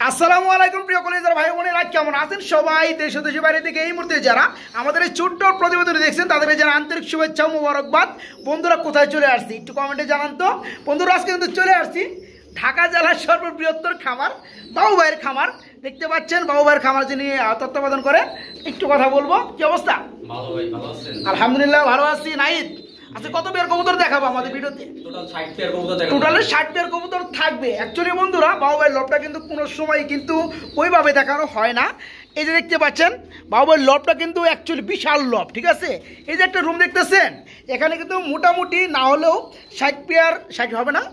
আসসালামু আলাইকুম প্রিয় কলেজের ভাই বোনেরা, কেমন আছেন সবাই? দেশ ও দেশের বাইরে থেকে এই মুহূর্তে যারা আমাদের এই ছোট্ট প্রতিবেদন দেখছেন তাদের যারা আন্তরিক শুভেচ্ছা ও মোবারকবাদ। বন্ধুরা কোথায় চলে আসছি একটু কমেন্টে জানান তো। বন্ধুরা আজকে কিন্তু চলে আসছি ঢাকা জেলার সর্ববৃহত্তর খামার বাবু ভাইয়ের খামার। দেখতে পাচ্ছেন বাবু ভাইয়ের খামার যিনি তত্ত্বাবধান করে, একটু কথা বলবো। কি অবস্থা? ভালো ভাই, ভালো আছেন? আলহামদুলিল্লাহ ভালো আছি। নাহিদ আচ্ছা, কত পেয়ার কবুতর দেখাবো আমাদের ভিডিওতে? টোটাল 60 পেয়ার কবুতর দেখাবো। টোটালে 60 পেয়ার কবুতর থাকবে। অ্যাকচুয়ালি বন্ধুরা বাবু ভাইয়ের লবটা কিন্তু কোনো সময় কিন্তু ওইভাবে দেখানো হয় না। এই যে দেখতে পাচ্ছেন বাবু ভাইয়ের লবটা কিন্তু অ্যাকচুয়ালি বিশাল লব, ঠিক আছে? এই যে একটা রুম দেখতেছেন, এখানে কিন্তু মোটামুটি না হলেও 60 পেয়ার, 60 হবে না,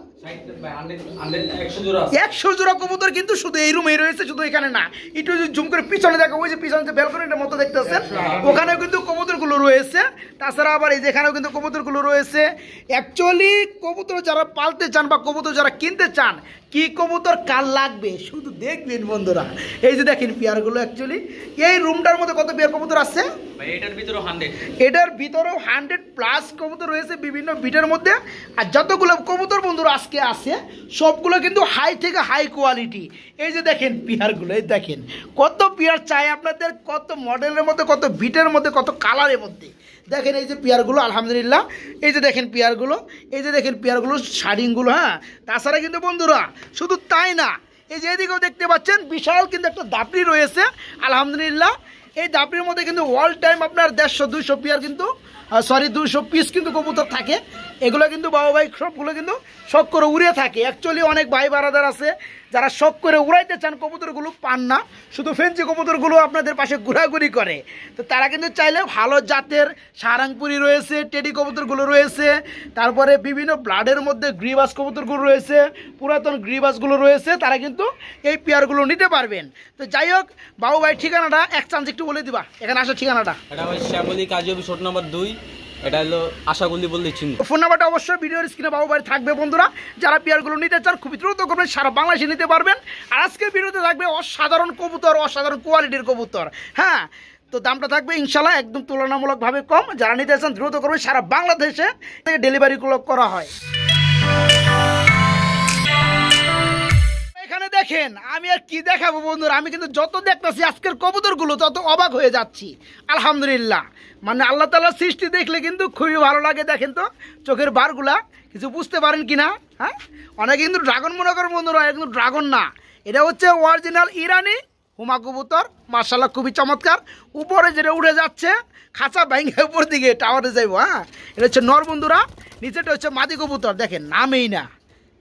100 জোড়া কবুতর কিন্তু শুধু এই রুমেই রয়েছে। শুধু এখানে না, একটু জুম করে পিছনে দেখো, ওই যে পিছনে যে ব্যালকনিটার মতো দেখতেছেন ওখানেও কিন্তু কবুতরগুলো রয়েছে। তাছাড়া আবার এই যেখানেও কিন্তু কবুতরগুলো রয়েছে। অ্যাকচুয়ালি কবুতর যারা পালতে চান বা কবুতর যারা কিনতে চান, কি কবুতর কার লাগবে শুধু দেখবেন বন্ধুরা। এই যে দেখেন পেয়ারগুলো, অ্যাকচুয়ালি এই রুমটার মধ্যে কত পেয়ার কবুতর আছে? এটার ভিতরেও 100, এটার ভিতরেও 100+ কবুতর রয়েছে বিভিন্ন বিটের মধ্যে। আর যতগুলো কবুতর বন্ধুরা আজকে আছে সবগুলো কিন্তু হাই থেকে হাই কোয়ালিটি। এই যে দেখেন পেয়ারগুলো, এই দেখেন কত পেয়ার চাই আপনাদের, কত মডেলের মধ্যে, কত বিটের মধ্যে, কত কালারের মধ্যে। দেখেন এই যে পেয়ারগুলো, আলহামদুলিল্লাহ। এই যে দেখেন পেয়ারগুলো, এই যে দেখেন পেয়ারগুলো, শাড়িংগুলো। হ্যাঁ, তাছাড়া কিন্তু বন্ধুরা শুধু তাই না, এই যে এদিকেও দেখতে পাচ্ছেন বিশাল কিন্তু একটা দাপড়ি রয়েছে, আলহামদুলিল্লাহ। এই দাপড়ির মধ্যে কিন্তু অল টাইম আপনার 150-200 পেয়ার কিন্তু 200 পিস কিন্তু কবুতর থাকে। এগুলো কিন্তু বাবা ভাই সবগুলো কিন্তু শখ করে উড়ে থাকে। অ্যাকচুয়ালি অনেক ভাই বারাদার আছে যারা শখ করে উড়াইতে চান, কবুতরগুলো পান না, শুধু ফেন্সি কবুতরগুলো আপনাদের পাশে ঘোরাঘুরি করে। তো তারা কিন্তু চাইলে ভালো জাতের সারাংপুরি রয়েছে, টেডি কবুতরগুলো রয়েছে, তারপরে বিভিন্ন ব্লাডের মধ্যে গ্রিবাস কবুতরগুলো রয়েছে, পুরাতন গ্রিবাসগুলো রয়েছে, তারা কিন্তু এই পেয়ারগুলো নিতে পারবেন। তো যাই হোক বাবু ভাই ঠিকানাটা এক চান্স একটু বলে দিবা, এখানে আসার ঠিকানাটা। এটা ভাই শ্যামলী কাজী অফিস রোড নাম্বার 2, এটা হলো আশাগুলি বললে চিনি। ফোন নাম্বারটা অবশ্যই ভিডিওর স্ক্রিনে বাবু ভাই থাকবে। বন্ধুরা যারা পেয়ারগুলো নিতে চান খুবই দ্রুত করবেন, সারা বাংলাদেশে নিতে পারবেন। আর আজকের ভিডিওতে থাকবে অসাধারণ কবুতর, অসাধারণ কোয়ালিটির কবুতর। হ্যাঁ, তো দামটা থাকবে ইনশাল্লাহ একদম তুলনামূলকভাবে কম। যারা নিতে চান দ্রুত করবেন, সারা বাংলাদেশে থেকে ডেলিভারি করা হয়। এখানে দেখেন আমি আর কি দেখাবো বন্ধুরা, আমি কিন্তু যত দেখতেছি আজকের কবুতরগুলো তত অবাক হয়ে যাচ্ছি, আলহামদুলিল্লাহ। মানে আল্লাহ তাআলার সৃষ্টি দেখলে কিন্তু খুবই ভালো লাগে। দেখেন তো চোখের বারগুলা, কিছু বুঝতে পারেন কিনা? হ্যাঁ, অনেকে কিন্তু ড্রাগন মনে করেন বন্ধুরা, কিন্তু ড্রাগন না, এটা হচ্ছে অরিজিনাল ইরানি হুমা কবুতর। মাশাআল্লাহ খুবই চমৎকার। উপরে যেটা উড়ে যাচ্ছে খাঁচা ভেঙে উপর দিকে টাওয়ারে যাইবো। হ্যাঁ, এটা হচ্ছে নর বন্ধুরা, নিচেটা হচ্ছে মাদি কবুতর। দেখেন নামেই না,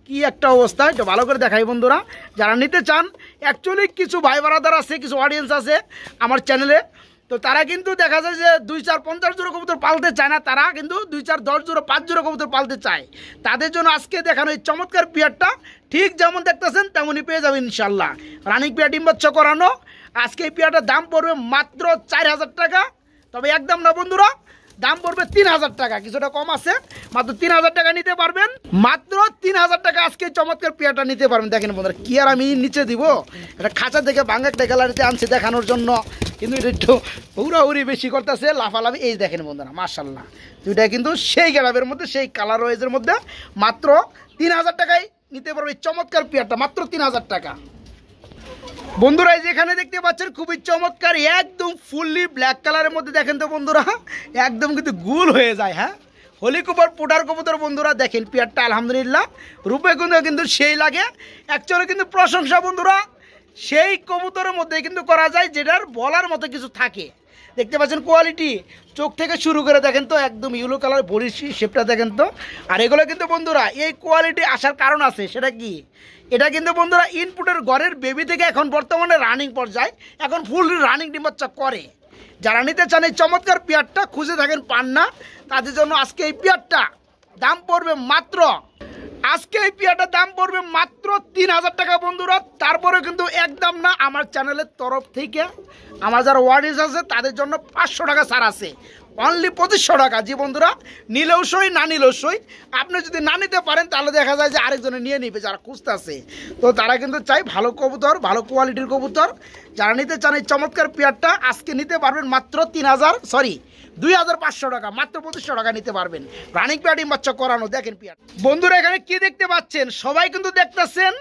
কি একটা অবস্থা, এটা ভালো করে দেখাই বন্ধুরা। যারা নিতে চান, অ্যাকচুয়ালি কিছু ভাই বারাদার আছে, কিছু অডিয়েন্স আছে আমার চ্যানেলে, তো তারা কিন্তু দেখা যায় যে 2-4-50 জোড়া কবুতর পালতে চায় না, তারা কিন্তু 2-4-10 জোড়া 5 জোড়া কবুতর পালতে চায়। তাদের জন্য আজকে দেখানো এই চমৎকার পেয়ারটা ঠিক যেমন দেখতেছেন তেমনই পেয়ে যাবেন ইনশাল্লাহ। রানিং পেয়ার ডিম্বাচ্ছ করানো। আজকে এই পেয়ারটার দাম পড়বে মাত্র 4000 টাকা। তবে একদম না বন্ধুরা, দাম পড়বে 3000 টাকা, কিছুটা কম আছে, মাত্র 3000 টাকা নিতে পারবেন। মাত্র 3000 টাকা আজকে চমৎকার পেয়ারটা নিতে পারবেন। দেখেন বন্ধুরা, কি আর আমি নিচে দিব, এটা খাঁচা থেকে ভাঙা একটা গ্যালারিতে আনছি দেখানোর জন্য, কিন্তু এটা একটু উড়াউড়ি বেশি করতেছে, লাফালাফি। এই দেখেন বন্ধুরা মাশাআল্লাহ, দুইটা কিন্তু সেই গ্যালাবের মধ্যে, সেই কালার ওয়াইজের মধ্যে। মাত্র 3000 টাকায় নিতে পারবে চমৎকার পেয়ারটা, মাত্র 3000 টাকা। বন্ধুরা যেখানে দেখতে পাচ্ছেন খুবই চমৎকার একদম ফুললি ব্ল্যাক কালারের মধ্যে, দেখেন তো বন্ধুরা একদম কিন্তু গুল হয়ে যায়। হ্যাঁ, হলি কুপার পোটার কবুতর বন্ধুরা, দেখেন পেয়ারটা আলহামদুলিল্লাহ রূপে কিন্তু সেই লাগে। অ্যাকচুয়ালি কিন্তু প্রশংসা বন্ধুরা সেই কবুতরের মধ্যে কিন্তু করা যায় যেটার বলার মতো কিছু থাকে। দেখতে পাচ্ছেন কোয়ালিটি, চোখ থেকে শুরু করে দেখেন তো একদম ইয়েলো কালার বডির শেপটা দেখেন তো। আর এগুলো কিন্তু বন্ধুরা এই কোয়ালিটি আসার কারণ আছে, সেটা কি? এটা কিন্তু বন্ধুরা ইনপুটের ঘরের বেবি থেকে এখন বর্তমানে রানিং পর্যায়ে, এখন ফুল রানিং ডিম্বাচ্চা করে। যারা নিতে চান এই চমৎকার পেয়ারটা, খুঁজে থাকেন পান না, তাদের জন্য আজকে এই পেয়ারটা দাম পড়বে মাত্র, আজকে এই পেয়ারটার দাম পড়বে মাত্র 3000 টাকা বন্ধুরা। তারপরে কিন্তু একদম না, আমার চ্যানেলের তরফ থেকে আমার যারা ওয়ার্ডিস আছে তাদের জন্য 500 টাকা ছাড় আছে। অনলি 2500 টাকা। জি বন্ধুরা, নিলেও সই, না নিলেও সই। আপনি যদি না নিতে পারেন তাহলে দেখা যায় যে আরেকজনে নিয়ে নিবে যারা খুঁজতেছে। তো তারা কিন্তু চাই ভালো কবুতর, ভালো কোয়ালিটির কবুতর। যারা নিতে চান এই চমৎকার পেয়ারটা আজকে নিতে পারবেন মাত্র 2500 টাকা, মাত্র 2500 টাকা নিতে পারবেন। রানিং পেয়ার ডিম বাচ্চা করানো। দেখেন পেয়ার বন্ধুরা, এখানে কি দেখতে পাচ্ছেন? সবাই কিন্তু দেখতেছেন,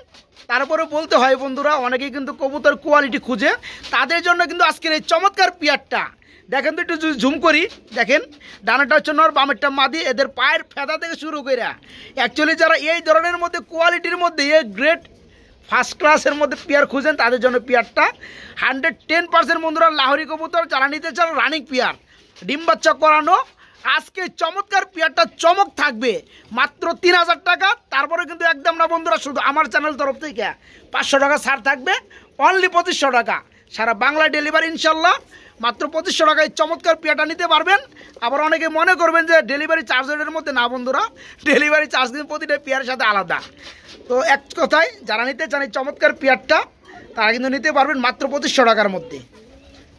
তারপরে বলতে হয় বন্ধুরা, অনেকেই কিন্তু কবুতর কোয়ালিটি খুঁজে, তাদের জন্য কিন্তু আজকের এই চমৎকার পেয়ারটা। দেখেন তো একটু জুম করি, দেখেন ডানাটা হচ্ছে নর, বামেরটা মাদি। এদের পায়ের ফেদা থেকে শুরু করে অ্যাকচুয়ালি যারা এই ধরনের মধ্যে কোয়ালিটির মধ্যে এ গ্রেড ফার্স্ট ক্লাসের মধ্যে পেয়ার খুঁজেন তাদের জন্য পেয়ারটা 110% বন্ধুরা লাহোরি কবুতর। যারা নিতে চান রানিং পেয়ার ডিম বাচ্চা করানো, আজকে চমৎকার পেয়ারটা চমক থাকবে মাত্র 3000 টাকা। তারপরে কিন্তু একদম না বন্ধুরা, শুধু আমার চ্যানেল তরফ থেকে 500 টাকা ছাড় থাকবে, অনলি 2500 টাকা সারা বাংলা ডেলিভারি ইনশাল্লাহ। মাত্র 2500 টাকায় চমৎকার পেয়ারটা নিতে পারবেন। আবার অনেকে মনে করবেন যে ডেলিভারি চার্জের মধ্যে, না বন্ধুরা, ডেলিভারি চার্জ কিন্তু প্রতিটা পেয়ারের সাথে আলাদা। তো এক কথায় যারা নিতে চান এই চমৎকার পেয়ারটা তারা কিন্তু নিতে পারবেন মাত্র 2500 টাকার মধ্যে।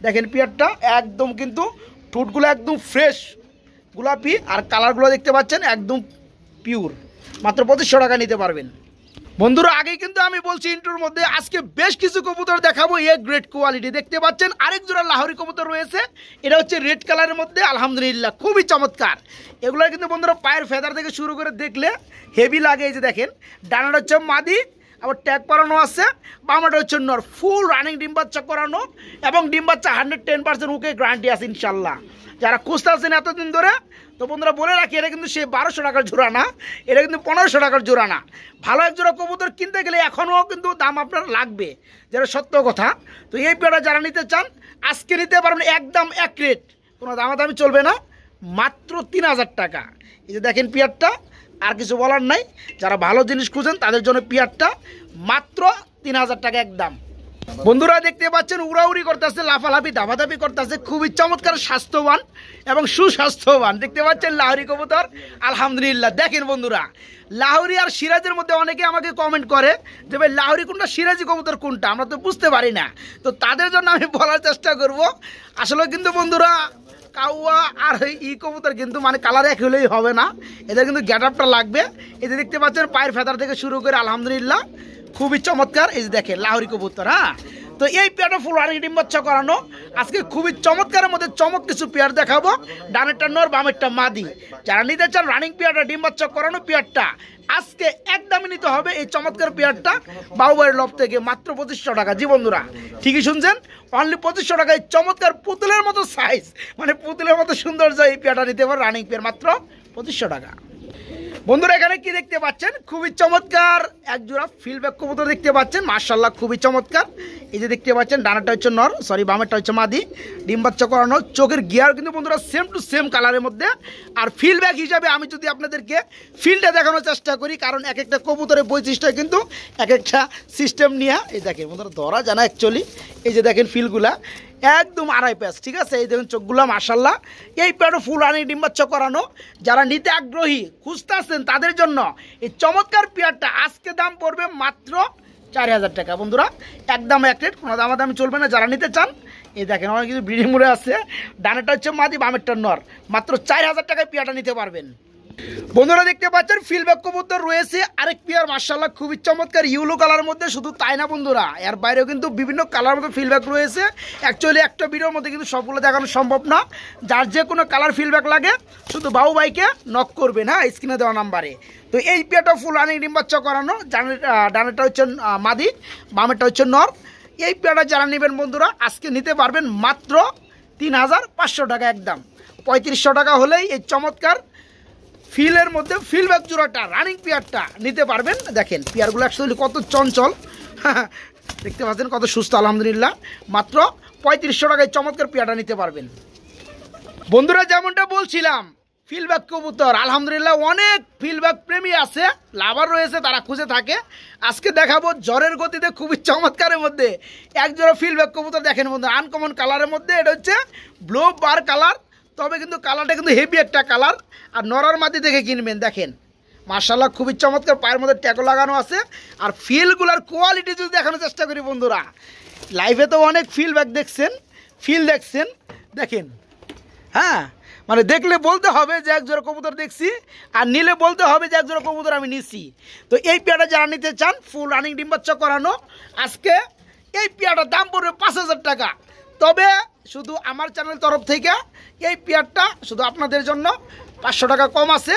দেখেন পেয়ারটা একদম কিন্তু ঠোঁটগুলো একদম ফ্রেশ গোলাপি, আর কালারগুলো দেখতে পাচ্ছেন একদম পিওর। মাত্র 2500 টাকা নিতে পারবেন বন্ধুরা। আগেই কিন্তু আমি বলছি ইন্ট্রোর মধ্যে আজকে বেশ কিছু কবুতর দেখাবো এ গ্রেড কোয়ালিটি। দেখতে পাচ্ছেন আরেক জোড়া লাহোরি কবুতর রয়েছে, এটা হচ্ছে রেড কালারের মধ্যে, আলহামদুলিল্লাহ খুবই চমৎকার। এগুলো কিন্তু বন্ধুরা পায়ের ফেদার থেকে শুরু করে দেখলে হেভি লাগে। এই যে দেখেন ডানাটা হচ্ছে মাদি, আবার ট্যাগ করানো আছে, বামাটা হচ্ছে নর। ফুল রানিং ডিম বাচ্চা করানো এবং ডিম বাচ্চা 110% ওকে গ্যারান্টি আছে ইনশাল্লাহ। যারা খুঁজতে আছেন এতদিন ধরে, তো বন্ধুরা বলে রাখি এটা কিন্তু সে 1200 টাকার জোড়া না, এটা কিন্তু 1500 টাকার জোড়া না। ভালো এক জোড়া কবুতর কিনতে গেলে এখনও কিন্তু দাম আপনার লাগবে, যেটা সত্য কথা। তো এই পেয়ারটা যারা নিতে চান আজকে নিতে পারবেন একদম এক রেট, কোনো দামাদামি চলবে না, মাত্র 3000 টাকা। এই যে দেখেন পেয়ারটা, আর কিছু বলার নাই। যারা ভালো জিনিস খুঁজেন তাদের জন্য পেয়ারটা মাত্র 3000 টাকা একদম। বন্ধুরা দেখতে পাচ্ছেন উড়াউড়ি করতেছে, লাফালাফি ধাপাধাপি করতেছে, খুবই চমৎকার স্বাস্থ্যবান এবং সুস্বাস্থ্যবান। দেখতে পাচ্ছেন লাহোরি কবুতর, আলহামদুলিল্লাহ। দেখেন বন্ধুরা, লাহোরি আর সিরাজের মধ্যে অনেকে আমাকে কমেন্ট করে যে ভাই লাহোরি কোনটা, সিরাজি কবুতর কোনটা, আমরা তো বুঝতে পারি না। তো তাদের জন্য আমি বলার চেষ্টা করব, আসলে কিন্তু বন্ধুরা কাউয়া আর ই কবুতর কিন্তু মানে কালার এক হলেই হবে না, এদের কিন্তু গেট আপটা লাগবে। এই যে দেখতে পাচ্ছেন পায়ের ফেদার থেকে শুরু করে আলহামদুলিল্লাহ খুবই চমৎকার। এই যে দেখেন লাহোরি কবুতর। হ্যাঁ, তো এই পেয়ারটা ফুল রানিং ডিম বাচ্চা করানো। আজকে খুবই চমৎকারের মধ্যে চমক কিছু পেয়ার দেখাবো, ডানেরটা নর, বামেরটা মাদি। যারা নিতে চান রানিং পেয়ারটা ডিম বাচ্চা করানো পেয়ারটা আজকে একদমই নিতে হবে এই চমৎকার পেয়ারটা বাবুবাড়ির লব থেকে, মাত্র 2500 টাকা। জি বন্ধুরা ঠিকই শুনছেন, অনলি 2500 টাকায় চমৎকার পুতুলের মতো সাইজ, মানে পুতুলের মতো সৌন্দর্য এই পেয়ারটা নিতে পারেন রানিং পেয়ার, মাত্র 2500 টাকা। বন্ধুরা এখানে কি দেখতে পাচ্ছেন? খুবই চমৎকার এক জোড়া ফিল্ডব্যাক কবুতর দেখতে পাচ্ছেন, মাশাআল্লাহ খুবই চমৎকার। এই যে দেখতে পাচ্ছেন ডানাটা হচ্ছে নর, সরি বামেরটা হচ্ছে মাদি, ডিম বাচ্চা করানো। চোখের গিয়ার কিন্তু বন্ধুরা সেম টু সেম কালারের মধ্যে। আর ফিল্ডব্যাক হিসাবে আমি যদি আপনাদেরকে ফিল্ডে দেখানোর চেষ্টা করি, কারণ এক একটা কবুতরের বৈশিষ্ট্য কিন্তু এক একটা সিস্টেম নিয়ে। এই দেখেন বন্ধুরা ধরা জানা অ্যাকচুয়ালি, এই যে দেখেন ফিলগুলা একদম আড়াই প্যাচ, ঠিক আছে। এই দেখুন চোখগুলো মাশাআল্লাহ। এই প্যাডও ফুল রানিং ডিম বাচ্চা করানো। যারা নিতে আগ্রহী খুঁজতে আসছেন তাদের জন্য এই চমৎকার পেয়ারটা আজকে দাম পড়বে মাত্র 4000 টাকা। বন্ধুরা একদম এক রেট, কোনো দামাদামি চলবে না। যারা নিতে চান এই দেখেন অনেক কিছু বিড়ি মুড়ে আছে, ডানেরটা হচ্ছে মাদি, বামেরটা নর, মাত্র 4000 টাকায় পেয়ারটা নিতে পারবেন। বন্ধুরা দেখতে পাচ্ছেন ফিল্ডব্যাক কবুতর রয়েছে আরেক পেয়ার, মাশাআল্লাহ খুবই চমৎকার ইয়েলো কালারের মধ্যে। শুধু তাই না বন্ধুরা, এর বাইরেও কিন্তু বিভিন্ন কালার মধ্যে ফিল্ডব্যাক রয়েছে। অ্যাকচুয়ালি একটা ভিডিওর মধ্যে কিন্তু সবগুলো দেখানো সম্ভব না। যার যে কোনো কালার ফিল্ডব্যাক লাগে শুধু বাবু ভাইকে নক করবেন, হ্যাঁ, স্ক্রিনে দেওয়া নাম্বারে। তো এই পেয়ারটা ফুল রানিং ডিম বাচ্চা করানো, ডানেরটা হচ্ছে মাদি, বামেরটা হচ্ছে নর। এই পেয়ারটা যারা নেবেন বন্ধুরা আজকে নিতে পারবেন মাত্র 3500 টাকা একদম। 3500 টাকা হলেই এই চমৎকার ফিলের মধ্যে ফিল্ডব্যাক জোড়াটা রানিং পেয়ারটা নিতে পারবেন। দেখেন পেয়ারগুলো অ্যাকচুয়ালি কত চঞ্চল, দেখতে পাচ্ছেন কত সুস্থ, আলহামদুলিল্লাহ। মাত্র 3500 টাকায় চমৎকার পেয়ারটা নিতে পারবেন। বন্ধুরা যেমনটা বলছিলাম ফিল্ডব্যাক কবুতর আলহামদুলিল্লাহ অনেক ফিল্ডব্যাক প্রেমী আছে, লাভার রয়েছে, তারা খুঁজে থাকে। আজকে দেখাবো জ্বরের গতিতে খুবই চমৎকারের মধ্যে এক জোড়া ফিল্ডব্যাক কবুতর। দেখেন বন্ধু আনকমন কালারের মধ্যে, এটা হচ্ছে ব্লু বার কালার, তবে কিন্তু কালারটা কিন্তু হেভি একটা কালার। আর নরার মাটি দেখে কিনবেন। দেখেন মাশাআল্লাহ খুবই চমৎকার, পায়ের মধ্যে ট্যাগও লাগানো আছে। আর ফিলগুলার কোয়ালিটি যদি দেখানোর চেষ্টা করি বন্ধুরা, লাইভে তো অনেক ফিল্ডব্যাক দেখছেন, ফিল দেখছেন, দেখেন, হ্যাঁ মানে দেখলে বলতে হবে যে এক জোড়া কবুতর দেখছি, আর নিলে বলতে হবে যে এক জোড়া কবুতর আমি নিছি। তো এই পেয়ারটা যারা নিতে চান ফুল রানিং ডিম বাচ্চা করানো, আজকে এই পেয়ারটার দাম পড়বে 5,000 টাকা। তবে শুধু আমার চ্যানেল তরফ থেকে এই পেয়ারটা শুধু আপনাদের জন্য 500 টাকা কম আছে,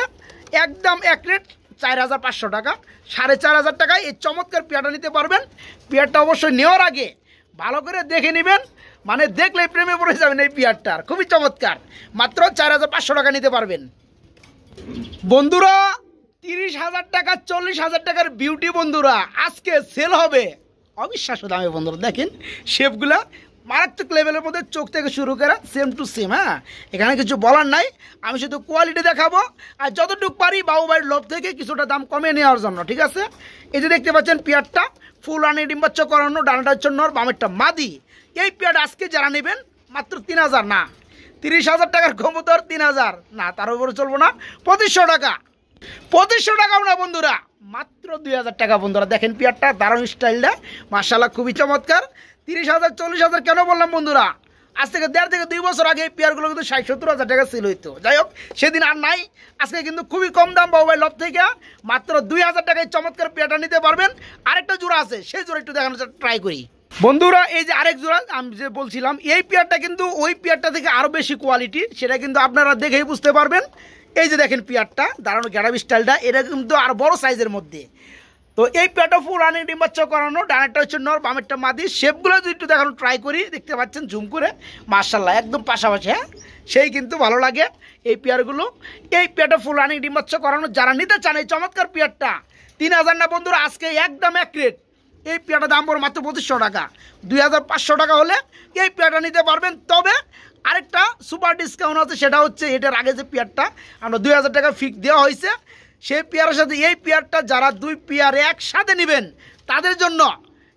একদম এক রেট 4,500 টাকা। 4,500 টাকায় এই চমৎকার পেয়ারটা নিতে পারবেন। পেয়ারটা অবশ্যই নেওয়ার আগে ভালো করে দেখে নেবেন, মানে দেখলে প্রেমে পড়ে যাবেন এই পেয়ারটার, খুবই চমৎকার। মাত্র 4,500 টাকা নিতে পারবেন। বন্ধুরা 30,000 টাকা 40,000 টাকার বিউটি বন্ধুরা আজকে সেল হবে অবিশ্বাস্য দামে। বন্ধুরা দেখেন শেপগুলা মারাত্মক লেভেলের মধ্যে, চোখ থেকে শুরু করে সেম টু সেম। হ্যাঁ, এখানে কিছু বলার নাই, আমি শুধু কোয়ালিটি দেখাবো আর যতটুকু পারি বাবু ভাইয়ের লোভ থেকে কিছুটা দাম কমে নেওয়ার জন্য, ঠিক আছে। এই যে দেখতে পাচ্ছেন পেয়ারটা ফুল রানি ডিম বাচ্চা করানো, ডানাটা হচ্ছে নর, বামেরটা মাদি। এই পেয়ারটা আজকে যারা নেবেন মাত্র 3,000 না, 30,000 টাকার কবুতর 3,000 না, তার উপরে চলবো না, 2,500 টাকা। 2,500 টাকাও না বন্ধুরা, মাত্র 2,000 টাকা। বন্ধুরা দেখেন পেয়ারটা দারুণ স্টাইলটা, মাশাআল্লাহ খুবই চমৎকার। 30,000 40,000 কেন বললাম বন্ধুরা, আজ থেকে 1.5 থেকে 2 বছর আগে এই পেয়ারগুলো কিন্তু 60-70,000 টাকা সেল হইতো। যাই হোক সেদিন আর নাই, আজকে কিন্তু খুবই কম দাম বাবু ভাই লব থেকে মাত্র 2,000 টাকায় চমৎকার পেয়ারটা নিতে পারবেন। আরেকটা জোড়া আছে, সেই জোড়া একটু দেখানোর ট্রাই করি। বন্ধুরা এই যে আরেক জোড়া আমি যে বলছিলাম, এই পেয়ারটা কিন্তু ওই পেয়ারটা থেকে আরও বেশি কোয়ালিটি, সেটা কিন্তু আপনারা দেখেই বুঝতে পারবেন। এই যে দেখেন পেয়ারটা দাঁড়ানো গ্যারাব স্টাইলটা, এটা কিন্তু আর বড় সাইজের মধ্যে। তো এই পেয়ারটা ফুল রানিং ডিম বাচ্চা করানো, ডানাটা হচ্ছে নর, বামেরটা মাদি। শেপগুলো যদি একটু দেখানো ট্রাই করি, দেখতে পাচ্ছেন জুম করে, মাশাআল্লাহ একদম পাশাপাশি। হ্যাঁ, সেই কিন্তু ভালো লাগে এই পেয়ারগুলো। এই পেয়ারটা ফুল রানিং ডিম বাচ্চা করানো যারা নিতে চান এই চমৎকার পেয়ারটা 3,000 না বন্ধুরা, আজকে একদম এক রেট। এই পেয়ারটা দাম পড়ে মাত্র 2,500 টাকা। 2,500 টাকা হলে এই পেয়ারটা নিতে পারবেন। তবে আরেকটা সুপার ডিসকাউন্ট আছে, সেটা হচ্ছে এটার আগে যে পেয়ারটা আমরা 2,000 টাকা ফিক্স দেওয়া হয়েছে, সেই পেয়ারের সাথে এই পেয়ারটা যারা 2 পেয়ার একসাথে নেবেন তাদের জন্য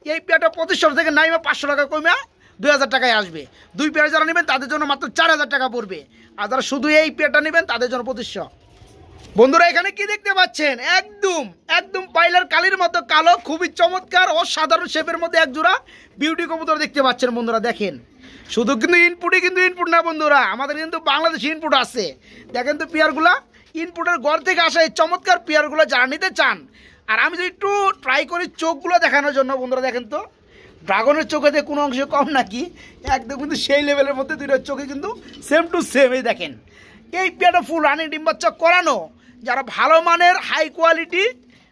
এই পেয়ারটা 2,500 থেকে নাইমে 500 টাকা কমে 2,000 টাকায় আসবে। 2 পেয়ার যারা নেবেন তাদের জন্য মাত্র 4,000 টাকা পড়বে, আর যারা শুধু এই পেয়ারটা নেবেন তাদের জন্য 2,500। বন্ধুরা এখানে কি দেখতে পাচ্ছেন, একদম একদম পাইলার কালির মতো কালো, খুবই চমৎকার অসাধারণ শেপের মধ্যে এক জোড়া বিউটি কবুতর দেখতে পাচ্ছেন। বন্ধুরা দেখেন শুধু কিন্তু ইনপুটই কিন্তু ইনপুট না বন্ধুরা, আমাদের কিন্তু বাংলাদেশি ইনপুট আছে। দেখেন তো পেয়ারগুলা ইনপুটের ঘর থেকে আসা এই চমৎকার পেয়ারগুলো যারা নিতে চান। আর আমি যদি একটু ট্রাই করি চোখগুলো দেখানোর জন্য, বন্ধুরা দেখেন তো ড্রাগনের চোখেতে কোনো অংশে কম নাকি, একদম কিন্তু সেই লেভেলের মধ্যে দুইটা চোখে কিন্তু সেম টু সেম। এই দেখেন এই পেয়ারটা ফুল রানিং ডিম বাচ্চা করানো, যারা ভালো মানের হাই কোয়ালিটি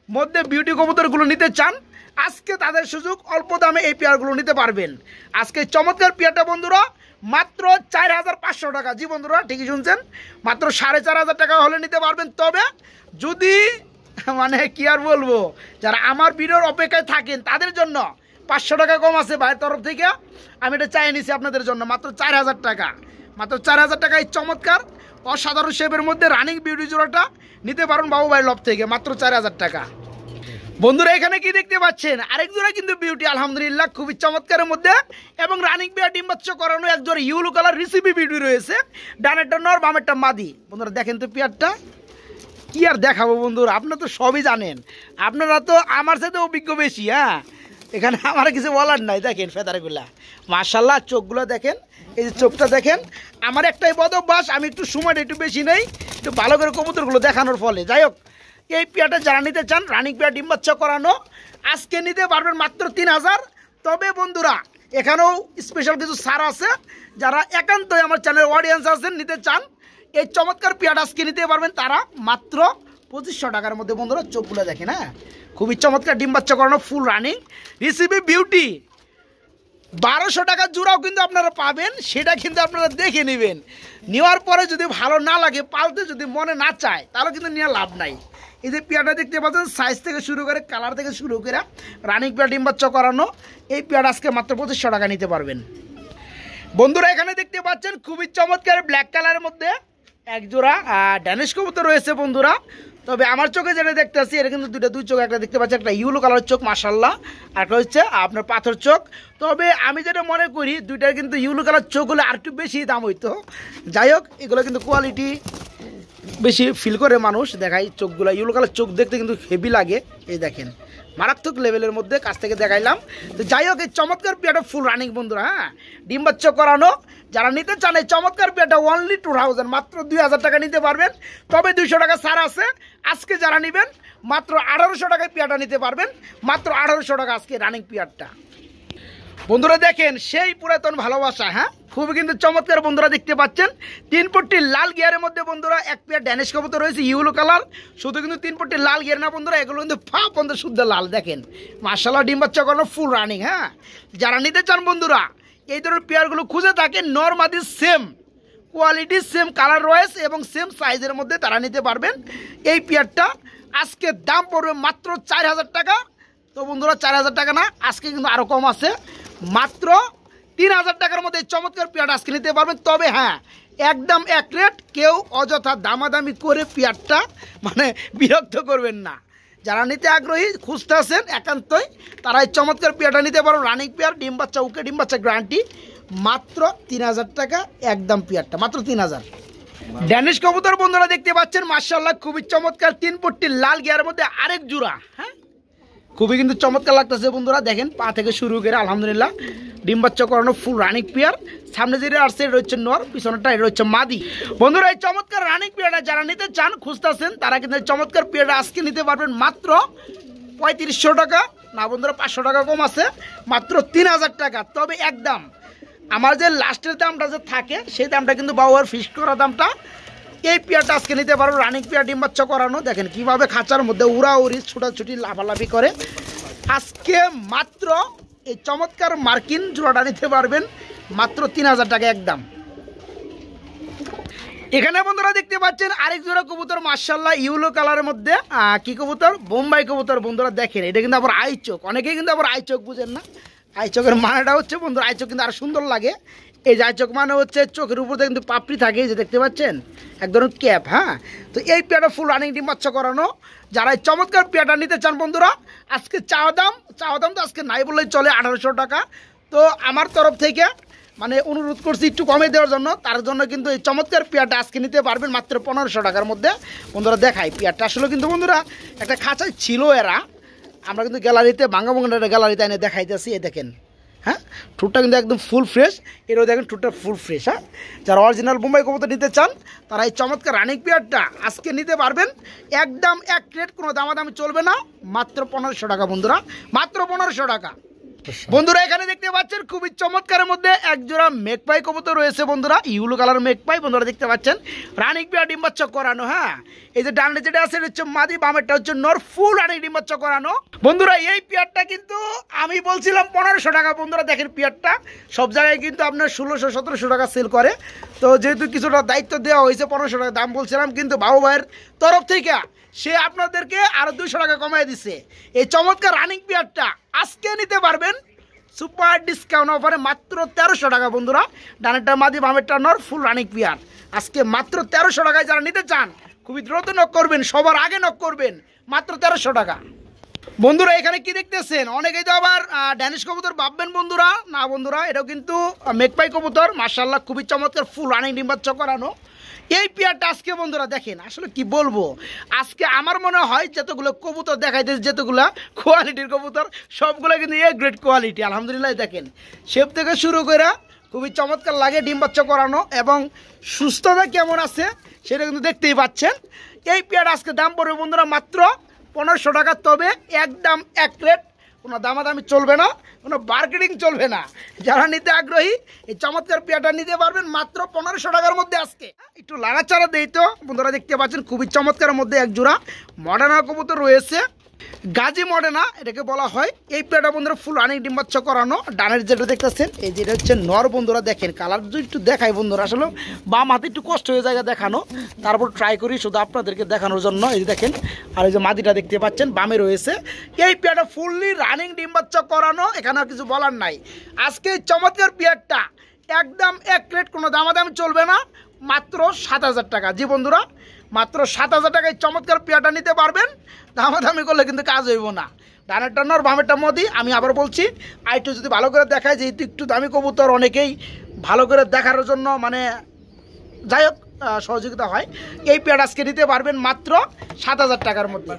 মধ্যে বিউটি কবুতরগুলো নিতে চান আজকে তাদের সুযোগ, অল্প দামে এই পেয়ারগুলো নিতে পারবেন। আজকে চমৎকার পেয়ারটা বন্ধুরা মাত্র 4,500 টাকা। জি বন্ধুরা ঠিকই শুনছেন, মাত্র 4,500 টাকা হলে নিতে পারবেন। তবে যদি মানে কি আর বলবো, যারা আমার ভিডিওর অপেক্ষায় থাকেন তাদের জন্য 500 টাকা কম আছে ভাইয়ের তরফ থেকে, আমি এটা চাই নিছি আপনাদের জন্য মাত্র 4,000 টাকা। মাত্র 4,000 টাকা এই চমৎকার অসাধারণ শেপের মধ্যে রানিং বিউটি জোড়াটা নিতে পারেন বাবু ভাইয়ের লব থেকে মাত্র 4,000 টাকা। বন্ধুরা এখানে কি দেখতে পাচ্ছেন, আরেক জোড়া কিন্তু বিউটি আলহামদুলিল্লাহ খুবই চমৎকারের মধ্যে, এবং রানিং পেয়ার ডিম বাচ্চা করানো এক জোড়া ইউলো কালার রিসিপি বিউটি রয়েছে, ডানেরটা নর বামেরটা মাদি। বন্ধুরা দেখেন তো পেয়ারটা কি আর দেখাবো বন্ধুরা, আপনারা তো সবই জানেন, আপনারা তো আমার সাথে অভিজ্ঞ বেশি। হ্যাঁ, এখানে আমার কিছু বলার নাই। দেখেন ফেদারগুলা মাশাআল্লাহ, চোখগুলো দেখেন, এই যে চোখটা দেখেন। আমার একটাই বদ অভ্যাস, আমি একটু সময়টা একটু বেশি নেই, একটু ভালো করে কবুতরগুলো দেখানোর ফলে। যাই হোক এই পেয়ারটা যারা নিতে চান রানিং পেয়ার ডিম বাচ্চা করানো আজকে নিতে পারবেন মাত্র 3,000। তবে বন্ধুরা এখানেও স্পেশাল কিছু ছাড় আছে, যারা একান্তই আমার চ্যানেলের অডিয়েন্স আছেন নিতে চান এই চমৎকার পেয়ারটা আজকে নিতে পারবেন তারা মাত্র 2,500 টাকার মধ্যে। বন্ধুরা চোখগুলো দেখেন, হ্যাঁ খুবই চমৎকার ডিম বাচ্চা করানো ফুল রানিং রিসিপি বিউটি। 1,200 টাকার জোড়াও কিন্তু আপনারা পাবেন, সেটা কিন্তু আপনারা দেখে নেবেন। নেওয়ার পরে যদি ভালো না লাগে, পালতে যদি মনে না চায়, তাহলে কিন্তু নেওয়া লাভ নাই। এই যে পেয়ারটা দেখতে পাচ্ছেন, সাইজ থেকে শুরু করে কালার থেকে শুরু করে রানিং পেয়ার ডিম বাচ্চা করানো, এই পেয়ার আজকে মাত্র 2,500 টাকা নিতে পারবেন। বন্ধুরা এখানে দেখতে পাচ্ছেন খুবই চমৎকার ব্ল্যাক কালারের মধ্যে এক জোড়া ড্যানিশ কবুতর রয়েছে বন্ধুরা। তবে আমার চোখে যেটা দেখতে পাচ্ছি এটা কিন্তু দুই চোখ, একটা দেখতে পাচ্ছি একটা ইউলো কালার চোখ মাশাআল্লাহ, আর একটা হচ্ছে আপনার পাথর চোখ। তবে আমি যেটা মনে করি দুইটার কিন্তু ইউলো কালার চোখ হলে আর একটু বেশি দাম হইতো। যাই হোক এগুলো কিন্তু কোয়ালিটি বেশি ফিল করে মানুষ, দেখাই চোখগুলো ইউলো কালার চোখ দেখতে কিন্তু হেভি লাগে। এই দেখেন মারাত্মক লেভেলের মধ্যে কাছ থেকে দেখাইলাম। তো যাই হোক, এই চমৎকার পেয়ারটা ফুল রানিং বন্ধুরা। হ্যাঁ, ডিম বাচ্চা করানো যারা নিতে চান এই চমৎকার পেয়ারটা অনলি 2000, মাত্র 2000 টাকা নিতে পারবেন। তবে 200 টাকা ছাড় আছে। আজকে যারা নেবেন মাত্র 1800 টাকায় পেয়ারটা নিতে পারবেন, মাত্র 1800 টাকা আজকে রানিং পেয়ারটা। বন্ধুরা দেখেন সেই পুরাতন ভালোবাসা। হ্যাঁ, খুবই কিন্তু চমৎকার বন্ধুরা, দেখতে পাচ্ছেন 3 পট্টি লাল গিয়ারের মধ্যে বন্ধুরা এক পেয়ার ড্যানিশ কবুতর রয়েছে ইয়েলো কালার। শুধু কিন্তু 3 পট্টি লাল গিয়ার না বন্ধুরা, এগুলো কিন্তু বন্ধু শুদ্ধ লাল। দেখেন মাশাআল্লাহ, ডিম বাচ্চা করানো ফুল রানিং। হ্যাঁ, যারা নিতে চান বন্ধুরা এই ধরনের পেয়ারগুলো খুঁজে থাকে, নরমাদি সেম কোয়ালিটি, সেম কালার রয়েছে এবং সেম সাইজের মধ্যে তারা নিতে পারবেন। এই পেয়ারটা আজকে দাম পড়বে মাত্র 4000 টাকা। তো বন্ধুরা 4000 টাকা না, আজকে কিন্তু আরও কম আছে, মাত্র 3000 টাকার মধ্যে চমৎকার পেয়ারটা আজকে নিতে পারবেন। তবে হ্যাঁ, একদম এক রেট, কেউ অযথা দামাদামি করে পেয়ারটা মানে বিরক্ত করবেন না। যারা নিতে আগ্রহী খুঁজতে আছেন একান্তই, তারা এই চমৎকার পেয়ারটা নিতে পারো। রানিং পেয়ার, ডিম বাচ্চা ওকে, ডিম বাচ্চা গ্যারান্টি, মাত্র 3000 টাকা একদম পেয়ারটা, মাত্র 3000। ড্যানিশ কবুতর বন্ধুরা দেখতে পাচ্ছেন মাশাআল্লাহ, খুবই চমৎকার 3 পট্টি লাল গিয়ারের মধ্যে আরেক জোড়া। হ্যাঁ, খুবই কিন্তু চমৎকার লাগতেছে বন্ধুরা। দেখেন পা থেকে শুরু করে আলহামদুলিল্লাহ ডিম বাচ্চা করানো ফুল রানিং পেয়ার। সামনে যেটা আসছে এটা হচ্ছে নর, পিছনেরটা এটা হচ্ছে মাদি। বন্ধুরা এই চমৎকার রানিং পেয়ারটা যারা নিতে চান খুঁজতেছেন, তারা কিন্তু এই চমৎকার পেয়ারটা আজকে নিতে পারবেন মাত্র 3500 টাকা না বন্ধুরা, 500 টাকা কম আছে, মাত্র 3000 টাকা। তবে একদম আমার যে লাস্টের দামটা যে থাকে সেই দামটা কিন্তু বাবুর ফিক্সড করা দামটা। এই পেয়ারটা আজকে নিতে পারো, রানিং পেয়ার, ডিম বাচ্চা করানো। দেখেন কিভাবে খাঁচার মধ্যে উড়াউড়ি ছুটাছুটি লাফালাফি করে। আজকে মাত্র এই চমৎকার মার্কিন জোড়াটা নিতে পারবেন মাত্র 3000 টাকা একদম। এখানে বন্ধুরা দেখতে পাচ্ছেন আরেক জোড়া কবুতর মাশাআল্লাহ, ইয়েলো কালারের মধ্যে কি কবুতর, বোম্বাই কবুতর। বন্ধুরা দেখেন এটা কিন্তু আবার আই চোখ, অনেকেই কিন্তু আবার আই চোখ বুঝেন না। আই চোখের মানেটা হচ্ছে বন্ধুরা, আই চোখ কিন্তু আরো সুন্দর লাগে। এই যে আই চোখ মানে হচ্ছে চোখের উপর কিন্তু পাপড়ি থাকে, এই যে দেখতে পাচ্ছেন এক ধরনের ক্যাপ। হ্যাঁ, তো এই পেয়ারটা ফুল রানিং ডিম বাচ্চা করানো। যারা এই চমৎকার পেয়ারটা নিতে চান বন্ধুরা, আজকে চাওয়া দাম তো আজকে নাই বললেই চলে, 1800 টাকা। তো আমার তরফ থেকে মানে অনুরোধ করছি একটু কমে দেওয়ার জন্য, তার জন্য কিন্তু এই চমৎকার পেয়ারটা আজকে নিতে পারবেন মাত্র 1500 টাকার মধ্যে। বন্ধুরা দেখাই পেয়ারটা আসলে কিন্তু বন্ধুরা একটা খাঁচায় ছিল এরা, আমরা কিন্তু গ্যালারিতে বাঙ্গাবঙ্গা গ্যালারিতে এনে দেখাইতেছি। এই দেখেন, হ্যাঁ ঠোঁটটা কিন্তু একদম ফুল ফ্রেশ, এরও দেখেন ঠোঁটটা ফুল ফ্রেশ। হ্যাঁ, যারা অরিজিনাল বোম্বাই কবুতর নিতে চান তারা এই চমৎকার রানিং পেয়ারটা আজকে নিতে পারবেন একদম এক রেট, কোনো দামাদামি চলবে না, মাত্র 1500 টাকা বন্ধুরা, মাত্র 1500 টাকা। বন্ধুরা এখানে দেখতে পাচ্ছেন খুবই চমৎকারের মধ্যে এক জোড়া মেঘপাই কবুতর রয়েছে বন্ধুরা, ইউলো কালার মেঘপাই। বন্ধুরা দেখতে পাচ্ছেন রানিং পেয়ার, ডিম বাচ্চা করানো। হ্যাঁ, এই যে ডানে যেটা আছে এটা হচ্ছে মাদি, বামেরটা হচ্ছে নর, ফুল রানিং ডিম বাচ্চা করানো। বন্ধুরা এই পেয়ারটা কিন্তু আমি বলছিলাম 1500 টাকা। বন্ধুরা দেখেন পেয়ারটা সব জায়গায় কিন্তু আপনার 1600-1700 টাকা সেল করে। তো যেহেতু কিছুটা দায়িত্ব দেওয়া হয়েছে, 1500 টাকা দাম বলছিলাম, কিন্তু বাবু ভাইয়ের তরফ থেকে সে আপনাদেরকে আরো 200 টাকা কমাই দিছে। এই চমৎকার রানিং পেয়ারটা আজকে নিতে পারবেন সুপার ডিসকাউন্ট অফারে মাত্র 1300 টাকা। বন্ধুরা ডানেরটা মাদি, বামেরটা নর, ফুল রানিং পেয়ার আজকে মাত্র 1300 টাকায়। যারা নিতে চান খুবই দ্রুত নক করবেন, সবার আগে নক করবেন, মাত্র 1300 টাকা। বন্ধুরা এখানে কি দেখতেছেন, অনেকেই তো আবার ড্যানিশ কবুতর ভাববেন বন্ধুরা, না বন্ধুরা এটাও কিন্তু মেঘপাই কবুতর মাশাআল্লাহ, খুবই চমৎকার ফুল রানিং ডিম বাচ্চা করানো। এই পেয়ারটা আজকে বন্ধুরা দেখেন, আসলে কি বলবো, আজকে আমার মনে হয় যতগুলো কবুতর দেখাইতেছে, যতগুলো কোয়ালিটির কবুতর সবগুলো কিন্তু এ গ্রেড কোয়ালিটি আলহামদুলিল্লাহ। দেখেন শেপ থেকে শুরু করে খুবই চমৎকার লাগে, ডিম বাচ্চা করানো এবং সুস্থতা কেমন আছে সেটা কিন্তু দেখতেই পাচ্ছেন। এই পেয়ার আজকে দাম পড়বে বন্ধুরা মাত্র 1500 টাকা। তবে একদম এক রেট, কোনো দামাদামি চলবে না, কোনো মার্কেটিং চলবে না। যারা নিতে আগ্রহী এই চমৎকার পেয়ারটা নিতে পারবেন মাত্র 1500 টাকার মধ্যে। আজকে একটু লাড়াচাড়া দেই তো বন্ধুরা, দেখতে পাচ্ছেন খুবই চমৎকারের মধ্যে এক জোড়া মডার্না কবুতর রয়েছে, গাজী মডার্না এটাকে বলা হয়। এই পেয়ারটা বন্ধুরা ফুল রানিং ডিম বাচ্চা করানো। ডানের যেটা দেখতেছেন এই যেটা হচ্ছে নর। বন্ধুরা দেখেন কালার যদি একটু দেখাই বন্ধুরা, আসলে বাম হাতে একটু কষ্ট হয়ে যায় দেখানো, তারপর ট্রাই করি শুধু আপনাদেরকে দেখানোর জন্য। এই যে দেখেন, আর এই যে মাদিটা দেখতে পাচ্ছেন বামে রয়েছে। এই পেয়ারটা ফুললি রানিং ডিম বাচ্চা করানো, এখানে আর কিছু বলার নাই। আজকে এই চমৎকার পেয়ারটা একদম এক রেট, কোনো দামাদামি চলবে না, মাত্র 7000 টাকা। জি বন্ধুরা মাত্র 7000 টাকায় চমৎকার পেয়ারটা নিতে পারবেন, দামাদামি করলে কিন্তু কাজ হইব না। ডানেরটা নর, বামেরটা মদি। আমি আবার বলছি আইটু যদি ভালো করে দেখায়, যেহেতু একটু দামি কবুতর অনেকেই ভালো করে দেখার জন্য মানে যাই হোক সহযোগিতা হয়। এই পেয়ার আজকে নিতে পারবেন মাত্র 7000 টাকার মধ্যে।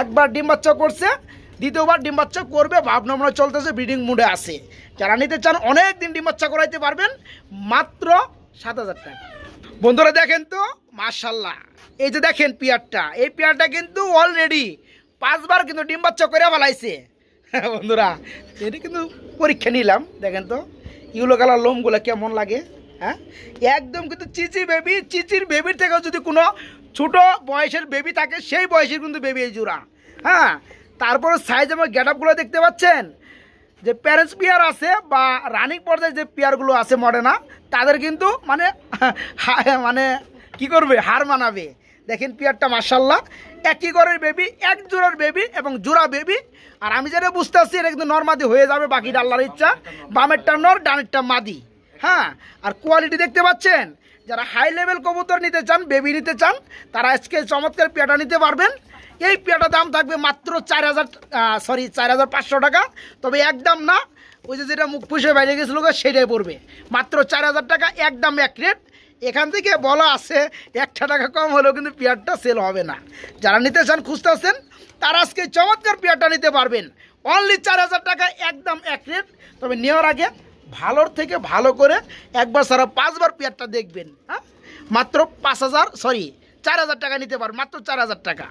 একবার ডিম বাচ্চা করছে দ্বিতীয়বার ডিম বাচ্চা করবে, ভাবনা মনে চলতেছে, ব্রিডিং মুডে আছে। যারা নিতে চান অনেক দিন ডিম বাচ্চা করাইতে পারবেন মাত্র 7,000 টাকা। বন্ধুরা দেখেন তো মাশাআল্লাহ, এই যে দেখেন পেয়ারটা, এই পেয়ারটা কিন্তু অলরেডি 5 বার কিন্তু ডিম বাচ্চা করে ফেলাইছে। বন্ধুরা এটা কিন্তু পরীক্ষা নিলাম, দেখেন তো ইউলো কালার লোমগুলো কেমন লাগে। হ্যাঁ, একদম কিন্তু চিচি বেবি, চিচির বেবির থেকেও যদি কোনো ছোটো বয়সের বেবি থাকে সেই বয়সের কিন্তু বেবি এই জোড়া। হ্যাঁ, তারপরে সাইজ এবং গেট আপগুলো দেখতে পাচ্ছেন, যে প্যারেন্টস পেয়ার আছে বা রানিং পর্যায়ে যে পেয়ারগুলো আছে মডার্না, তাদের কিন্তু মানে মানে কি করবে, হার মানাবে। দেখেন পেয়ারটা মাশাআল্লাহ, একই ঘরের বেবি, এক জোড়ার বেবি এবং জোড়া বেবি। আর আমি যেটা বুঝতে পারছি এটা কিন্তু নর মাদি হয়ে যাবে, বাকিটা আল্লাহর ইচ্ছা। বামেরটা নর, ডানেরটা মাদি। হ্যাঁ, আর কোয়ালিটি দেখতে পাচ্ছেন, যারা হাই লেভেল কবুতর নিতে চান, বেবি নিতে চান, তারা আজকে চমৎকার পেয়ারটা নিতে পারবেন। এই পেয়ারটার দাম থাকবে মাত্র 4,500 টাকা। তবে একদম না, ওই যে যেটা মুখ পুষে বাইরে গেছিলো সেটাই পড়বে মাত্র 4,000 টাকা, একদম এক রেট। এখান থেকে বলা আছে 1 টাকা কম হলেও কিন্তু পেয়ারটা সেল হবে না। যারা নিতে চান, খুঁজতে আছেন, তারা আজকে চমৎকার পেয়ারটা নিতে পারবেন অনলি 4,000 টাকা, একদম এক রেট। তবে নেওয়ার আগে ভালোর থেকে ভালো করে একবার সারা 5 বার পেয়ারটা দেখবেন। হ্যাঁ, মাত্র 4,000 টাকা নিতে পারবেন, মাত্র 4,000 টাকা।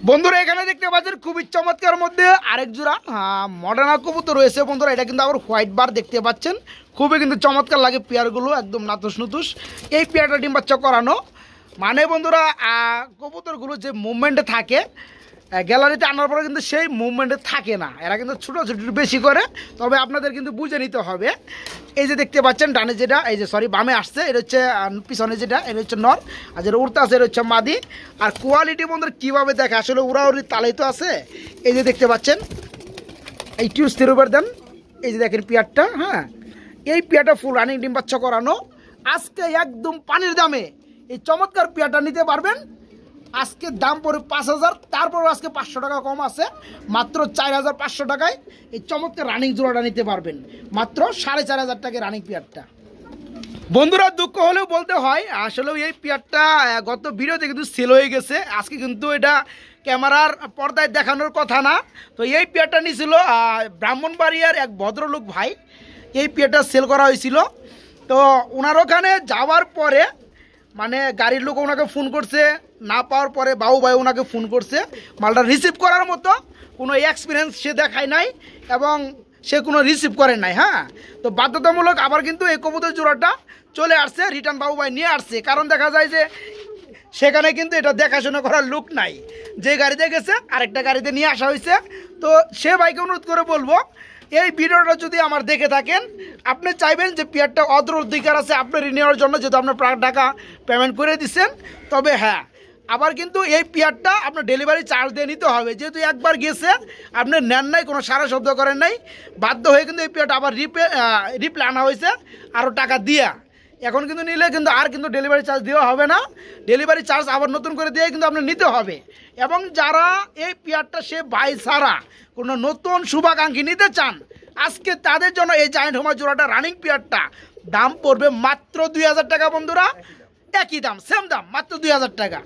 বন্ধুরা এখানে দেখতে পাচ্ছেন খুবই চমৎকার মধ্যে আরেক জোড়া মডার্না কবুতর রয়েছে। বন্ধুরা এটা কিন্তু আবার হোয়াইট বার দেখতে পাচ্ছেন, খুবই কিন্তু চমৎকার লাগে পেয়ারগুলো, একদম নাতুস নুতুস। এই পেয়ারটা ডিম বাচ্চা করানো মানে বন্ধুরা কবুতরগুলো যে মুভমেন্টে থাকে গ্যালারিতে আনার পরে কিন্তু সেই মুভমেন্টে থাকে না, এরা কিন্তু ছোটো ছোটো বেশি করে। তবে আপনাদের কিন্তু বুঝে নিতে হবে। এই যে দেখতে পাচ্ছেন ডানে যেটা, এই যে বামে আসছে, এটা হচ্ছে পিছনে যেটা, এটা হচ্ছে নর, আর যেটা উড়তে আছে এটা হচ্ছে মাদি। আর কোয়ালিটি বন্ধুরা কীভাবে দেখে, আসলে উড়াউড়ি তালেই তো আছে। এই যে দেখতে পাচ্ছেন, এই টিউস তেরোবার দেন, এই যে দেখেন পেয়ারটা। হ্যাঁ, এই পেয়ারটা ফুল রানিং ডিম বাচ্চা করানো, আজকে একদম পানির দামে এই চমৎকার পেয়ারটা নিতে পারবেন। আজকে দাম পড়ে 5,000, তারপর আজকে 500 টাকা কম আছে, মাত্র 4,500 টাকায় এই চমৎকার রানিং জোড়াটা নিতে পারবেন, মাত্র 4,500 টাকায় রানিং পেয়ারটা। বন্ধুরা দুঃখ হলেও বলতে হয়, আসলেও এই পেয়ারটা গত ভিডিওতে কিন্তু সেল হয়ে গেছে। আজকে কিন্তু এটা ক্যামেরার পর্দায় দেখানোর কথা না। তো এই পেয়ারটা নিয়েছিল ব্রাহ্মণবাড়িয়ার এক ভদ্রলোক ভাই, এই পেয়ারটা সেল করা হয়েছিল। তো ওনার ওখানে যাওয়ার পরে মানে গাড়ির লোক ওনাকে ফোন করছে, না পাওয়ার পরে বাবু ভাই ওনাকে ফোন করছে, মালটা রিসিভ করার মতো কোনো এক্সপিরিয়েন্স সে দেখায় নাই এবং সে কোনো রিসিভ করে নাই। হ্যাঁ, তো বাধ্যতামূলক আবার কিন্তু এই কবুতর জোড়াটা চলে আসছে, রিটার্ন বাবু ভাই নিয়ে আসছে। কারণ দেখা যায় যে সেখানে কিন্তু এটা দেখাশোনা করার লোক নাই, যে গাড়িতে গেছে আরেকটা গাড়িতে নিয়ে আসা হয়েছে। তো সে ভাইকে অনুরোধ করে বলবো, এই ভিডিওটা যদি আমার দেখে থাকেন, আপনি চাইবেন যে পেয়ারটা অদর অধিকার আছে আপনার নেওয়ার জন্য, যেহেতু আপনার টাকা পেমেন্ট করে দিচ্ছেন। তবে হ্যাঁ, আবার কিন্তু এই পেয়ারটা আপনার ডেলিভারি চার্জ দিয়ে নিতে হবে, যেহেতু একবার গেছে আপনি নেন নাই, কোনো সারা শব্দ করেন নাই, বাধ্য হয়ে কিন্তু এই পেয়ারটা আবার রিপ্লে আনা হয়েছে আরও টাকা দিয়া। এখন কিন্তু নিলে কিন্তু আর কিন্তু ডেলিভারি চার্জ দেওয়া হবে না, ডেলিভারি চার্জ আবার নতুন করে দিয়ে কিন্তু আপনার নিতে হবে। এবং যারা এই পেয়ারটা সে বাই ছাড়া কোনো নতুন শুভাকাঙ্ক্ষী নিতে চান, আজকে তাদের জন্য এই জায়েন্ট হোমা জোড়াটা রানিং পেয়ারটা দাম পড়বে মাত্র 2,000 টাকা। বন্ধুরা একই দাম, সেম দাম, মাত্র 2,000 টাকা।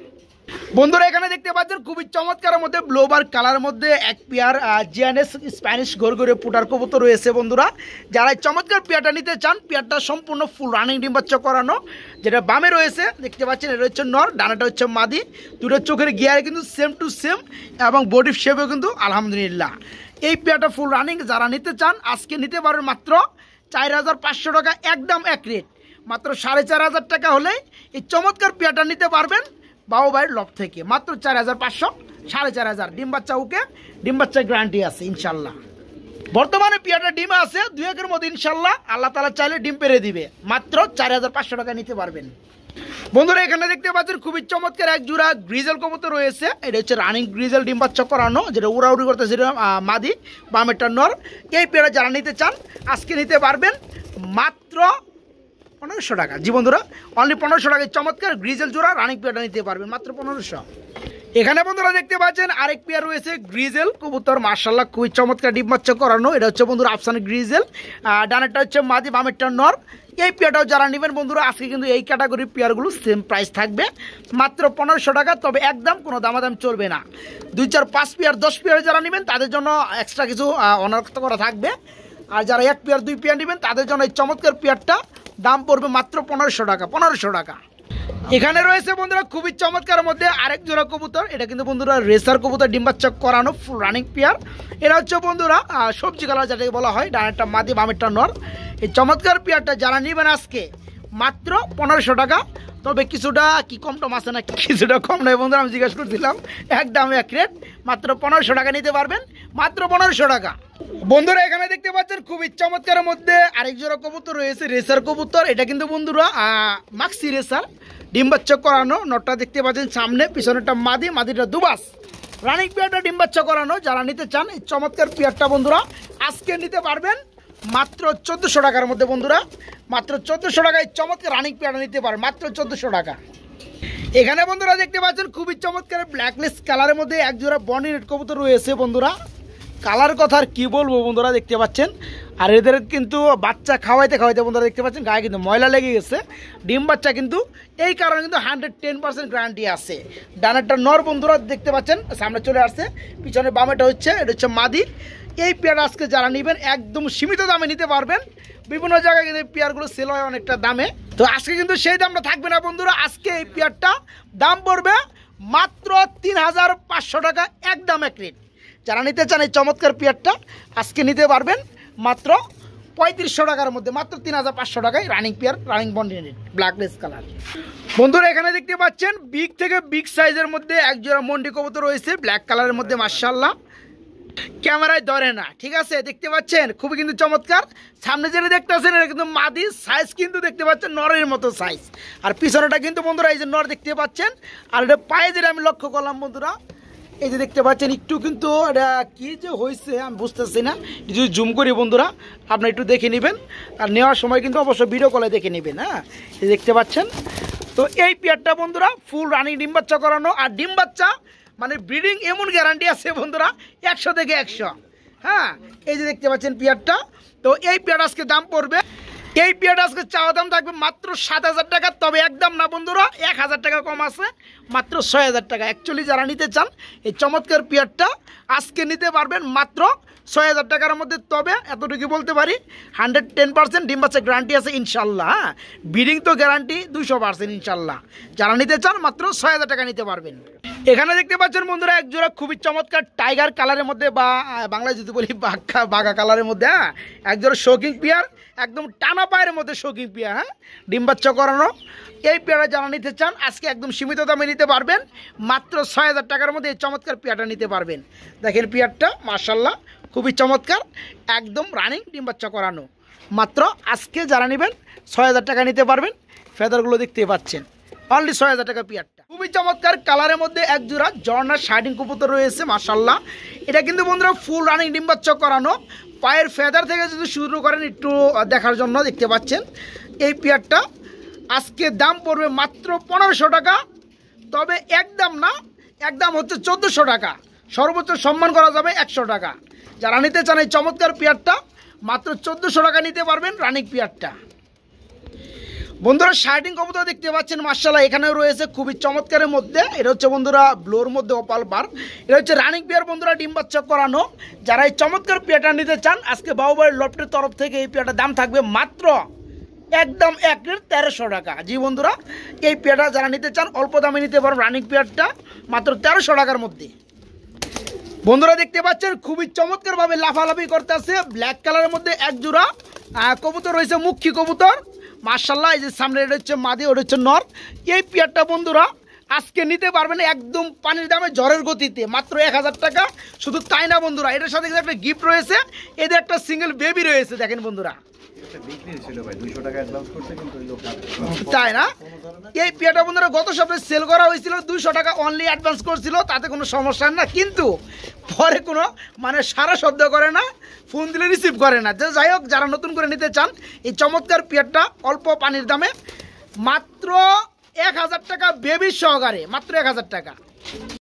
বন্ধুরা এখানে দেখতে পাচ্ছেন খুবই চমৎকারের মধ্যে ব্লোবার কালার মধ্যে এক পেয়ার জিয়ানেস স্প্যানিশ ঘরঘরে পুটার কবুতর রয়েছে। বন্ধুরা যারা চমৎকার পেয়ারটা নিতে চান, পেয়ারটা সম্পূর্ণ ফুল রানিং ডিম বাচ্চা করানো, যেটা বামে রয়েছে দেখতে পাচ্ছেন এটা হচ্ছে নর, ডানাটা হচ্ছে মাদি। দুটো চোখের গিয়ারে কিন্তু সেম টু সেম এবং বডি শেপেও কিন্তু আলহামদুলিল্লাহ। এই পেয়ারটা ফুল রানিং যারা নিতে চান আজকে নিতে পারেন মাত্র 4,500 টাকা, একদম এক রেট। মাত্র 4,500 টাকা হলেই এই চমৎকার পেয়ারটা নিতে পারবেন বাবু ভাইয়ের লব থেকে, মাত্র 4,500, 4,500। ডিম বাচ্চা ওকে, ডিম বাচ্চার গ্যারান্টি আছে ইনশাল্লাহ। বর্তমানে পেয়ারটা ডিম আছে 2-1 মধ্যে ইনশাল্লাহ, আল্লাহ তাআলা চাইলে ডিম পেরে দিবে, মাত্র 4,500 টাকা নিতে পারবেন। বন্ধুরা এখানে দেখতে পাচ্ছেন খুবই চমৎকার এক জোড়া গ্রিজেল কবুতর রয়েছে, এটা হচ্ছে রানিং গ্রিজেল ডিম বাচ্চা করানো, যেটা উড়াউড়ি করতে সেটা মাদি, বামেরটা নর। এই পেয়ারটা যারা নিতে চান আজকে নিতে পারবেন মাত্র 1,500 টাকা। জি বন্ধুরা অনলি 1,500 টাকায় চমৎকার গ্রিজেল জোড়া রানিং পেয়ারটা নিতে পারবেন মাত্র 1,500। এখানে বন্ধুরা দেখতে পাচ্ছেন আরেক পেয়ার রয়েছে গ্রিজেল কবুতর, মাশাআল্লাহ খুবই চমৎকার ডিম বাচ্চা করানো। এটা হচ্ছে বন্ধুরা আফসান গ্রিজেল, ডানেরটা হচ্ছে মাদি, বামেরটা নর। এই পেয়ারটাও যারা নেবেন বন্ধুরা আজকে কিন্তু এই ক্যাটাগরির পেয়ারগুলো সেম প্রাইস থাকবে মাত্র 1500 টাকা। তবে একদম কোনো দামাদাম চলবে না। 2, 4, 5 পেয়ার 10 পেয়ার যারা নেবেন তাদের জন্য এক্সট্রা কিছু অনারক্ত করা থাকবে। আর যারা 1 পেয়ার 2 পেয়ার নেবেন তাদের জন্য এই চমৎকার পেয়ারটা দাম পড়বে মাত্র 1500 টাকা। 1500 টাকা। এখানে রয়েছে বন্ধুরা খুবই চমৎকার মধ্যে আরেক জোড়া কবুতর। এটা কিন্তু বন্ধুরা রেসার কবুতর, ডিম বাচ্চা করানো, ফুল রানিং পেয়ার। এটা হচ্ছে বন্ধুরা সবজি কালার যেটাকে বলা হয়, ডানেরটা মাদি, বামেরটা নর। এই চমৎকার পেয়ারটা যারা নেবেন আজকে মাত্র 1500 টাকা। তবে কিছুটা কি কম টম আছে না, কিছুটা কম নয় বন্ধুরা, আমি জিজ্ঞাসা করছিলাম। একদম এক রেট, মাত্র 1500 টাকা নিতে পারবেন, মাত্র 1500 টাকা। বন্ধুরা এখানে দেখতে পাচ্ছেন খুবই চমৎকারের মধ্যে আরেক জোড়া কবুতর রয়েছে, রেসার কবুতর। এটা কিন্তু বন্ধুরা মাক্সি রেসার, ডিম বাচ্চা করানো। নটটা দেখতে পাচ্ছেন সামনে, পিছনেরটা মাদি, মাদিটা দুবাস। রানিং পেয়ারটা ডিম বাচ্চা করানো। যারা নিতে চান এই চমৎকার পেয়ারটা বন্ধুরা আজকে নিতে পারবেন মাত্র 1400 টাকার মধ্যে। বন্ধুরা মাত্র 1400 টাকায় চমৎকার রানিং পেয়ারটা নিতে পারেন, মাত্র 1400 টাকা। এখানে বন্ধুরা দেখতে পাচ্ছেন খুবই চমৎকার ব্ল্যাকলেস কালারের মধ্যে এক জোড়া বনি রেড কবুতর রয়েছে। বন্ধুরা কালার কথা আর কি বলবো বন্ধুরা, দেখতে পাচ্ছেন। আর এদের কিন্তু বাচ্চা খাওয়াইতে খাওয়াইতে বন্ধুরা দেখতে পাচ্ছেন গায়ে কিন্তু ময়লা লেগে গেছে। ডিম বাচ্চা কিন্তু এই কারণে কিন্তু 110% গ্যারান্টি আছে। ডানারটা নর বন্ধুরা দেখতে পাচ্ছেন, সামনে চলে আসছে। পিছনে বামেটা হচ্ছে, এটা হচ্ছে মাদি। এই পেয়ার আজকে যারা নেবেন একদম সীমিত দামে নিতে পারবেন। বিভিন্ন জায়গায় কিন্তু এই পেয়ারগুলো সেল হয় অনেকটা দামে। তো আজকে কিন্তু সেই দামটা থাকবে না বন্ধুরা। আজকে এই পেয়ারটা দাম পড়বে মাত্র 3500 টাকা, একদম এক রেট। যারা নিতে চান এই চমৎকার পেয়ারটা আজকে নিতে পারবেন মাত্র 3500 টাকার মধ্যে, মাত্র 3500 টাকায় রানিং পেয়ার, রানিং বন্ডিনেট ব্ল্যাকলেস কালার। বন্ধুরা এখানে দেখতে পাচ্ছেন বিগ থেকে বিগ সাইজের মধ্যে এক জোড়া মন্ডি কবুতর রয়েছে ব্ল্যাক কালারের মধ্যে, মাশাআল্লাহ ক্যামেরায় ধরে না, ঠিক আছে। দেখতে পাচ্ছেন খুবই কিন্তু চমৎকার। সামনে যেটা দেখতে পাচ্ছেন এটা কিন্তু মাদি, সাইজ কিন্তু দেখতে পাচ্ছেন নরের মতো সাইজ। আর পিছনেটা কিন্তু বন্ধুরা এই যে নর দেখতে পাচ্ছেন। আর এটা পায়ে যেটা আমি লক্ষ্য করলাম বন্ধুরা, এই যে দেখতে পাচ্ছেন একটু কিন্তু এটা কি যে হয়েছে আমি বুঝতেছি না। যদি জুম করি বন্ধুরা আপনি একটু দেখে নেবেন, আর নেওয়ার সময় কিন্তু অবশ্যই ভিডিও কলে দেখে নেবেন। হ্যাঁ এই দেখতে পাচ্ছেন। তো এই পেয়ারটা বন্ধুরা ফুল রানিং ডিম বাচ্চা করানো। আর ডিম বাচ্চা মানে ব্রিডিং এমন গ্যারান্টি আছে বন্ধুরা 100 থেকে 100। হ্যাঁ এই যে দেখতে পাচ্ছেন পেয়ারটা। তো এই পেয়ার আজকে দাম পড়বে, এই পেয়ারটা আজকে চাওয়া দাম থাকবে মাত্র 7000 টাকা। তবে একদম না বন্ধুরা, 1000 টাকা কম আছে, মাত্র 6000 টাকা। অ্যাকচুয়ালি যারা নিতে চান এই চমৎকার পেয়ারটা আজকে নিতে পারবেন মাত্র 6000 টাকার মধ্যে। তবে এতটুকু বলতে পারি 110% ডিম বাচ্চা গ্যারান্টি আছে ইনশাল্লাহ। হ্যাঁ ব্রিডিং তো গ্যারান্টি 200% ইনশাল্লাহ। যারা নিতে চান মাত্র 6000 টাকা নিতে পারবেন। এখানে দেখতে পাচ্ছেন বন্ধুরা এক জোড়া খুবই চমৎকার টাইগার কালারের মধ্যে, বা বাংলায় যদি বলি বাঘা কালারের মধ্যে। হ্যাঁ এক জোড়া শৌকিং পেয়ার, একদম টানা পায়ের মধ্যে শৌকিং পেয়ার। হ্যাঁ ডিম বাচ্চা করানো। এই পেয়ারা যারা নিতে চান আজকে একদম সীমিত দামে নিতে পারবেন, মাত্র 6000 টাকার মধ্যে এই চমৎকার পেয়ারটা নিতে পারবেন। দেখেন পেয়ারটা মাশাআল্লাহ খুবই চমৎকার, একদম রানিং ডিম বাচ্চা করানো। মাত্র আজকে যারা নেবেন 6000 টাকা নিতে পারবেন। ফেদারগুলো দেখতে পাচ্ছেন, অনলি 6000 টাকা পেয়ারটা। খুবই চমৎকার কালারের মধ্যে এক জোড়া জর্নার শাইনিং কবুতর রয়েছে, মাশাআল্লাহ। এটা কিন্তু বন্ধুরা ফুল রানিং ডিম বাচ্চা করানো। পায়ের ফেদার থেকে যদি শুরু করেন একটু দেখার জন্য দেখতে পাচ্ছেন। এই পেয়ারটা আজকে দাম পড়বে মাত্র 1500 টাকা। তবে একদম না, একদম হচ্ছে 1400 টাকা। সর্বোচ্চ সম্মান করা যাবে 100 টাকা। যারা নিতে চান এই চমৎকার পেয়ারটা মাত্র 1400 টাকা নিতে পারবেন রানিং পেয়ারটা। বন্ধুরা শার্টিং কবুতর দেখতে পাচ্ছেন মাশাআল্লাহ, এখানেও রয়েছে খুবই চমৎকারের মধ্যে। এটা হচ্ছে বন্ধুরা ব্লোর মধ্যে অপাল বার। এটা হচ্ছে রানিং পেয়ার বন্ধুরা, ডিম বাচ্চা করানো। যারা এই চমৎকার পেয়ারটা নিতে চান আজকে বাবুবাড়ির লফটের তরফ থেকে এই পেয়ারটার দাম থাকবে মাত্র একদম 1300 টাকা। জি বন্ধুরা এই পেয়ারটা যারা নিতে চান অল্প দামে নিতে পারেন রানিং পেয়ারটা মাত্র 1300 টাকার মধ্যে। বন্ধুরা দেখতে পাচ্ছেন খুবই চমৎকারভাবে লাফালাফি করতেছে ব্ল্যাক কালারের মধ্যে এক জোড়া কবুতর রয়েছে, মুখী কবুতর মাশাআল্লাহ। এই যে সামনে এটা হচ্ছে মাদি, ওটা হচ্ছে নর। এই পেয়ারটা বন্ধুরা আজকে নিতে পারবেন একদম পানির দামে, ঝড়ের গতিতে, মাত্র 1000 টাকা। শুধু তাই না বন্ধুরা, এটার সাথে একটা গিফট রয়েছে, এদের একটা সিঙ্গেল বেবি রয়েছে। দেখেন বন্ধুরা তাই না, এই পেয়ারটা বন্ধুরা গত সপ্তাহে সেল করা হয়েছিল, 200 টাকা অনলি অ্যাডভান্স করছিল, তাতে কোনো সমস্যা না। কিন্তু পরে কোনো মানে সারা শব্দ করে না, ফোন দিলে রিসিভ করে না। যাই হোক যারা নতুন করে নিতে চান এই চমৎকার পেয়ারটা অল্প পানির দামে মাত্র 1000 টাকা বেবি সহকারে, মাত্র 1000 টাকা।